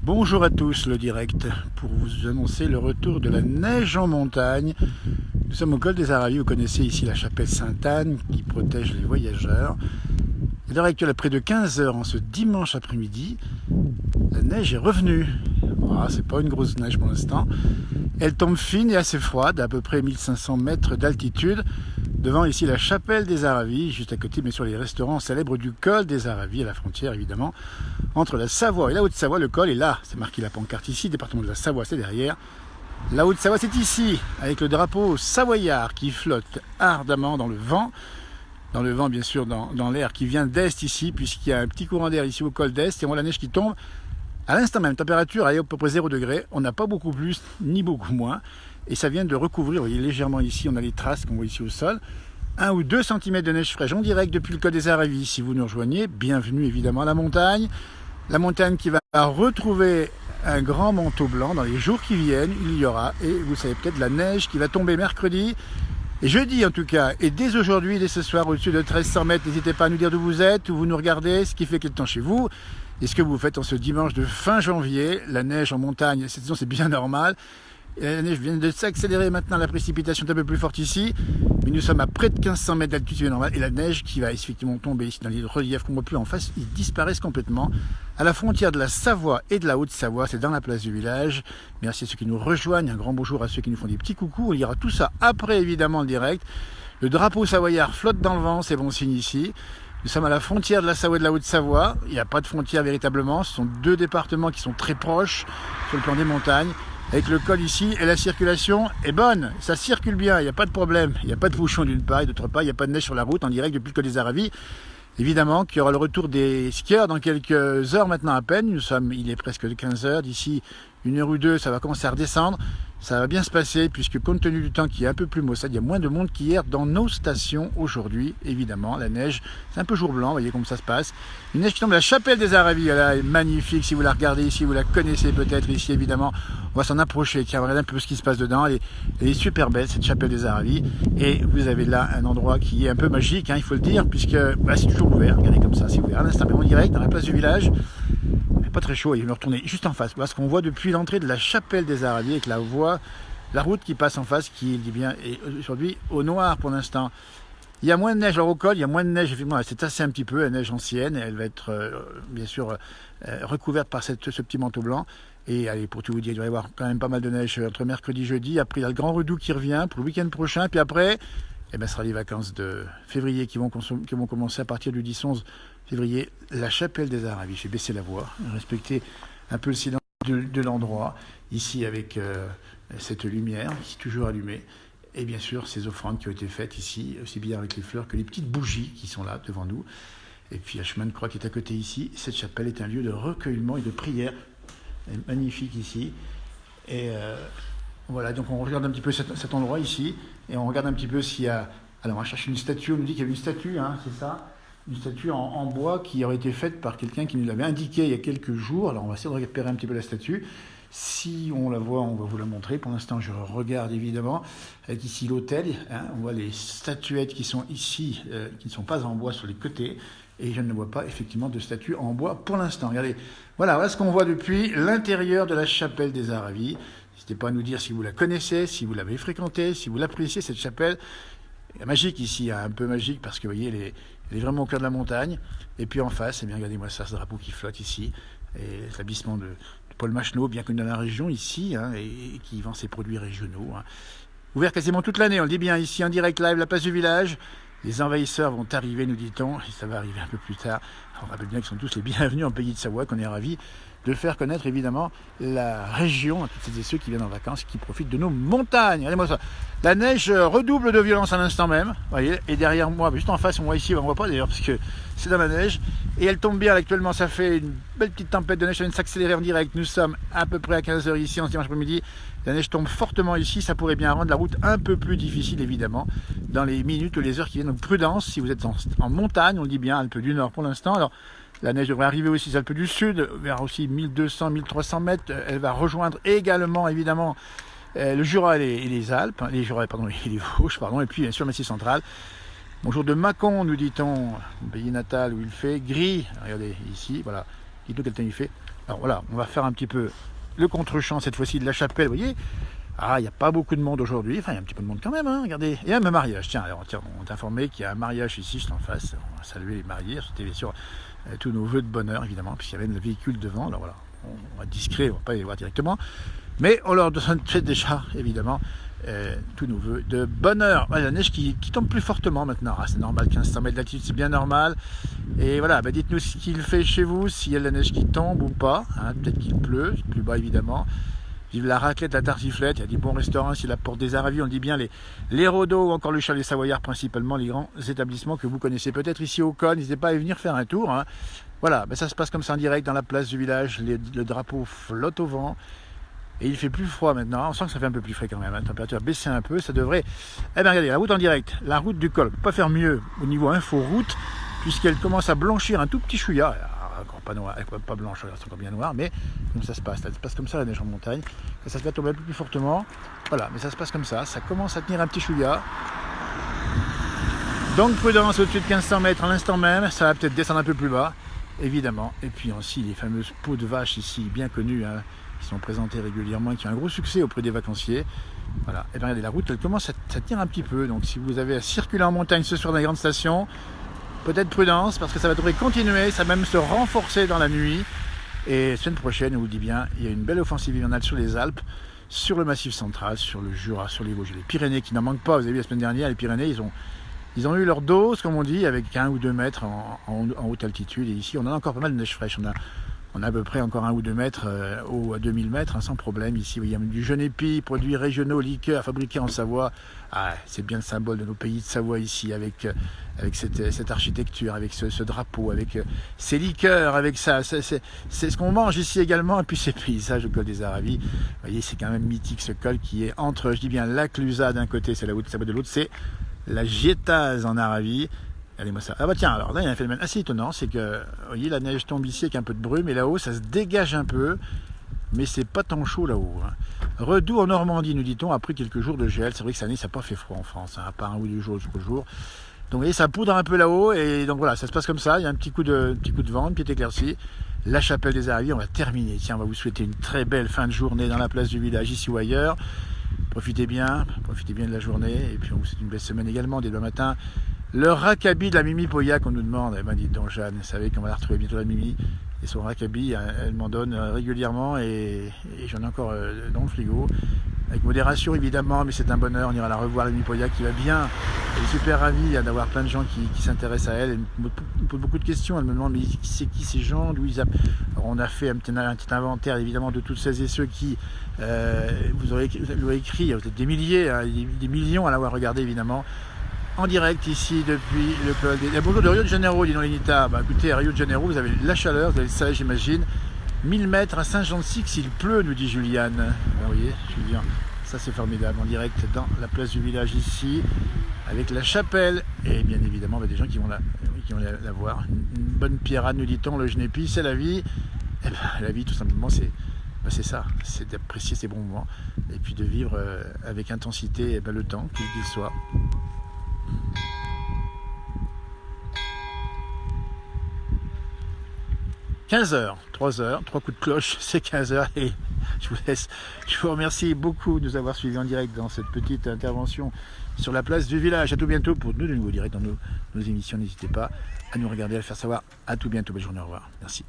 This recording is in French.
Bonjour à tous, le direct pour vous annoncer le retour de la neige en montagne. Nous sommes au col des Aravis, vous connaissez ici la chapelle Sainte-Anne qui protège les voyageurs. À l'heure actuelle, à près de 15 heures en ce dimanche après-midi, la neige est revenue. C'est pas une grosse neige pour l'instant. Elle tombe fine et assez froide, à peu près 1500 mètres d'altitude, devant ici la chapelle des Aravis, juste à côté, mais sur les restaurants célèbres du col des Aravis, à la frontière évidemment, entre la Savoie et la Haute-Savoie. Le col est là, c'est marqué la pancarte ici, département de la Savoie, c'est derrière. La Haute-Savoie, c'est ici, avec le drapeau savoyard qui flotte ardemment dans le vent. Dans le vent, bien sûr, dans l'air qui vient d'est ici, puisqu'il y a un petit courant d'air ici au col d'est, et on voit la neige qui tombe. À l'instant même, température à peu près 0 degré, on n'a pas beaucoup plus, ni beaucoup moins, et ça vient de recouvrir, vous voyez légèrement ici, on a les traces qu'on voit ici au sol, 1 ou 2 cm de neige fraîche en direct depuis le col des Aravis. Si vous nous rejoignez, bienvenue évidemment à la montagne qui va retrouver un grand manteau blanc dans les jours qui viennent, il y aura, et vous savez peut-être, la neige qui va tomber mercredi, et jeudi en tout cas, et dès aujourd'hui, dès ce soir, au-dessus de 1300 mètres, n'hésitez pas à nous dire d'où vous êtes, où vous nous regardez, ce qui fait quel temps chez vous, et ce que vous faites en ce dimanche de fin janvier. La neige en montagne, cette saison c'est bien normal, et la neige vient de s'accélérer maintenant, la précipitation est un peu plus forte ici, mais nous sommes à près de 1500 mètres d'altitude normale, et la neige qui va effectivement tomber ici dans les reliefs qu'on ne voit plus en face, ils disparaissent complètement. À la frontière de la Savoie et de la Haute-Savoie, c'est dans la place du village. Merci à ceux qui nous rejoignent, un grand bonjour à ceux qui nous font des petits coucous. On lira tout ça après évidemment le direct. Le drapeau savoyard flotte dans le vent, c'est bon signe ici. Nous sommes à la frontière de la Savoie et de la Haute-Savoie. Il n'y a pas de frontière véritablement, ce sont deux départements qui sont très proches sur le plan des montagnes. Avec le col ici, et la circulation est bonne, ça circule bien, il n'y a pas de problème. Il n'y a pas de bouchon d'une part et d'autre part, il n'y a pas de neige sur la route en direct depuis le col des Aravis. Évidemment qu'il y aura le retour des skieurs dans quelques heures maintenant à peine. Il est presque 15 heures. D'ici 1 heure ou 2, ça va commencer à redescendre. Ça va bien se passer puisque compte tenu du temps qui est un peu plus maussade, il y a moins de monde qu'hier dans nos stations aujourd'hui. Évidemment, la neige, c'est un peu jour blanc, vous voyez comme ça se passe. Une neige qui tombe à la chapelle des Aravis, elle est magnifique. Si vous la regardez ici, vous la connaissez peut-être ici évidemment. On va s'en approcher. Tiens, regardez un peu ce qui se passe dedans. Elle est super belle cette chapelle des Aravis. Et vous avez là un endroit qui est un peu magique, il faut le dire, puisque c'est toujours ouvert. Regardez comme ça, c'est ouvert à l'instant même en direct dans la place du village. Pas très chaud, il va me retourner juste en face. Voilà ce qu'on voit depuis l'entrée de la chapelle des Aravis avec la route qui passe en face, qui est bien aujourd'hui au noir pour l'instant. Il y a moins de neige, alors au col, il y a moins de neige, effectivement, c'est tassé un petit peu, la neige ancienne, elle va être bien sûr recouverte par ce petit manteau blanc. Et allez, pour tout vous dire, il va y avoir quand même pas mal de neige entre mercredi et jeudi. Après, il y a le grand redout qui revient pour le week-end prochain, puis après, ce sera les vacances de février qui vont commencer à partir du 10-11 février. La chapelle des Aravis, j'ai baissé la voix, respecter un peu le silence de l'endroit, ici avec cette lumière, ici toujours allumée, et bien sûr ces offrandes qui ont été faites ici, aussi bien avec les fleurs que les petites bougies qui sont là devant nous. Et puis un chemin de croix qui est à côté ici. Cette chapelle est un lieu de recueillement et de prière. Elle est magnifique ici. Et voilà, donc on regarde un petit peu cet endroit ici, et on regarde un petit peu s'il y a... Alors on cherche une statue, on nous dit qu'il y avait une statue, c'est ça, une statue en bois qui aurait été faite par quelqu'un qui nous l'avait indiqué il y a quelques jours. Alors on va essayer de récupérer un petit peu la statue. Si on la voit, on va vous la montrer. Pour l'instant, je regarde évidemment, avec ici l'autel, on voit les statuettes qui sont ici, qui ne sont pas en bois sur les côtés, et je ne vois pas effectivement de statue en bois pour l'instant. Regardez, voilà ce qu'on voit depuis l'intérieur de la chapelle des Aravis. N'hésitez pas à nous dire si vous la connaissez, si vous l'avez fréquentée, si vous l'appréciez, cette chapelle. Elle est magique ici, un peu magique, parce que vous voyez, elle est vraiment au cœur de la montagne. Et puis en face, regardez-moi ça, ce drapeau qui flotte ici, et l'établissement de Paul Macheneau, bien connu dans la région ici, et qui vend ses produits régionaux. Ouvert quasiment toute l'année, on le dit bien, ici en direct live, la place du village. Les envahisseurs vont arriver, nous dit-on, et ça va arriver un peu plus tard. On rappelle bien qu'ils sont tous les bienvenus en pays de Savoie, qu'on est ravis de faire connaître évidemment la région à toutes celles et ceux qui viennent en vacances et qui profitent de nos montagnes. Regardez-moi ça. La neige redouble de violence à l'instant même. Voyez, et derrière moi, juste en face, on voit ici, on voit pas d'ailleurs parce que c'est dans la neige. Et elle tombe bien, actuellement ça fait une belle petite tempête de neige, ça vient de s'accélérer en direct. Nous sommes à peu près à 15 h ici en ce dimanche après-midi. La neige tombe fortement ici, ça pourrait bien rendre la route un peu plus difficile évidemment dans les minutes ou les heures qui viennent. Donc prudence si vous êtes en montagne, on le dit bien, Alpes du Nord pour l'instant. Alors la neige devrait arriver aussi aux Alpes du Sud, vers aussi 1200-1300 mètres. Elle va rejoindre également évidemment le Jura et les Alpes, les Vosges, et puis bien sûr le Massif central. Bonjour de Mâcon, nous dit-on, mon pays natal où il fait gris. Regardez ici, voilà, dites-nous quel temps il fait. Alors voilà, on va faire un petit peu le contre-champ cette fois-ci de la chapelle, vous voyez. Ah, il n'y a pas beaucoup de monde aujourd'hui, enfin il y a un petit peu de monde quand même, hein, regardez. Il y a même un mariage, tiens, alors, tiens, on est informé qu'il y a un mariage ici, juste en face. On va saluer les mariés, c'était bien sûr tous nos vœux de bonheur évidemment, puisqu'il y avait le véhicule devant, alors voilà, on va être discret, on va pas les voir directement. Mais on leur fait déjà, évidemment, tous nos voeux de bonheur. Ouais, la neige qui tombe plus fortement maintenant. Ah, c'est normal, 1500 mètres d'altitude, c'est bien normal. Et voilà, bah dites-nous ce qu'il fait chez vous, s'il y a de la neige qui tombe ou pas. Hein, peut-être qu'il pleut, c'est plus bas évidemment. Vive la raclette, la tartiflette, il y a des bons restaurants, ici la Porte des Aravis, on dit bien les Rodaux ou encore le Chalet Savoyard, principalement les grands établissements que vous connaissez peut-être ici au Cône. N'hésitez pas à y venir faire un tour. Hein. Voilà, bah ça se passe comme ça en direct dans la place du village, le drapeau flotte au vent. Et il fait plus froid maintenant, on sent que ça fait un peu plus frais quand même, la température a baissé un peu, ça devrait... Eh bien regardez, la route en direct, la route du col, on ne peut pas faire mieux au niveau info-route, puisqu'elle commence à blanchir un tout petit chouïa, encore pas noir, pas blanche, c'est encore bien noir, mais comme ça se passe comme ça la neige en montagne, ça se va tomber un peu plus fortement, voilà, mais ça se passe comme ça commence à tenir un petit chouïa. Donc prudence au-dessus de 1500 mètres à l'instant même, ça va peut-être descendre un peu plus bas, évidemment, et puis aussi les fameuses peaux de vache ici, bien connues, hein, qui sont présentés régulièrement et qui ont un gros succès auprès des vacanciers. Voilà, et bien regardez, la route elle commence à tenir un petit peu, donc si vous avez à circuler en montagne ce soir dans les grandes stations, peut-être prudence parce que ça va devrait continuer, ça va même se renforcer dans la nuit. Et semaine prochaine, on vous dit bien, il y a une belle offensive hivernale sur les Alpes, sur le Massif central, sur le Jura, sur les Vosges, les Pyrénées qui n'en manquent pas. Vous avez vu la semaine dernière, les Pyrénées, ils ont eu leur dose, comme on dit, avec 1 ou 2 mètres en haute altitude. Et ici, on a encore pas mal de neige fraîche. On a à peu près encore 1 ou 2 mètres à 2000 mètres, hein, sans problème. Ici, il y a du jeune épi, produits régionaux, liqueurs fabriqués en Savoie. Ah, c'est bien le symbole de nos pays de Savoie ici, avec cette architecture, avec ce drapeau, avec ces liqueurs, avec ça. C'est ce qu'on mange ici également. Et puis ces paysages au col des Aravis. Vous voyez, c'est quand même mythique ce col qui est entre, je dis bien, la Clusaz d'un côté, c'est la Haute-Savoie de l'autre, c'est la Gietaz en Aravis. Regardez-moi ça. Ah bah tiens, alors là il y a un phénomène assez étonnant, c'est que, vous voyez, la neige tombe ici avec un peu de brume, et là-haut ça se dégage un peu, mais c'est pas tant chaud là-haut. Hein. Redoux en Normandie, nous dit-on, après quelques jours de gel. C'est vrai que cette année ça n'a pas fait froid en France, hein, à part 1 ou 2 jours jusqu'au jour. Donc vous voyez, ça poudre un peu là-haut, et donc voilà, ça se passe comme ça, il y a un petit coup de vent, une petite éclaircie. La chapelle des Aravis, on va terminer. Tiens, on va vous souhaiter une très belle fin de journée dans la place du village, ici ou ailleurs. Profitez bien de la journée, et puis on vous souhaite une belle semaine également, dès demain matin. Le rackabi de la Mimi Pauillac qu'on nous demande, eh ben dites donc Jeanne, vous savez qu'on va la retrouver bientôt la Mimi, et son rackabi, elle m'en donne régulièrement, et j'en ai encore dans le frigo, avec modération évidemment, mais c'est un bonheur, on ira la revoir, la Mimi Pauillac qui va bien, elle est super ravie d'avoir plein de gens qui s'intéressent à elle, elle me pose beaucoup de questions, elle me demande mais c'est qui ces gens, d'où ils Alors, on a fait un petit inventaire évidemment de toutes celles et ceux qui vous aurez écrit, il y a peut-être des milliers, hein, des millions à l'avoir regardé évidemment, en direct ici depuis le col des... Bonjour de Rio de Janeiro, dis donc Lenita. Bah écoutez, à Rio de Janeiro, vous avez la chaleur, vous avez le soleil, j'imagine. 1000 mètres à Saint-Jean-de-Six, il pleut, nous dit Juliane. Ah, vous voyez, Julien, ça c'est formidable, en direct dans la place du village ici, avec la chapelle, et bien évidemment bah, des gens qui vont la voir. Une bonne pierrade, nous dit-on, le Genépi, c'est la vie. Et ben, la vie, tout simplement, c'est ça, c'est d'apprécier ces bons moments, et puis de vivre avec intensité ben, le temps, quel qu'il soit. 15h, 3h, 3 coups de cloche, c'est 15h et je vous laisse. Je vous remercie beaucoup de nous avoir suivis en direct dans cette petite intervention sur la place du village. À tout bientôt pour de nouveaux directs dans nos émissions. N'hésitez pas à nous regarder, à le faire savoir. À tout bientôt, belle journée, au revoir. Merci.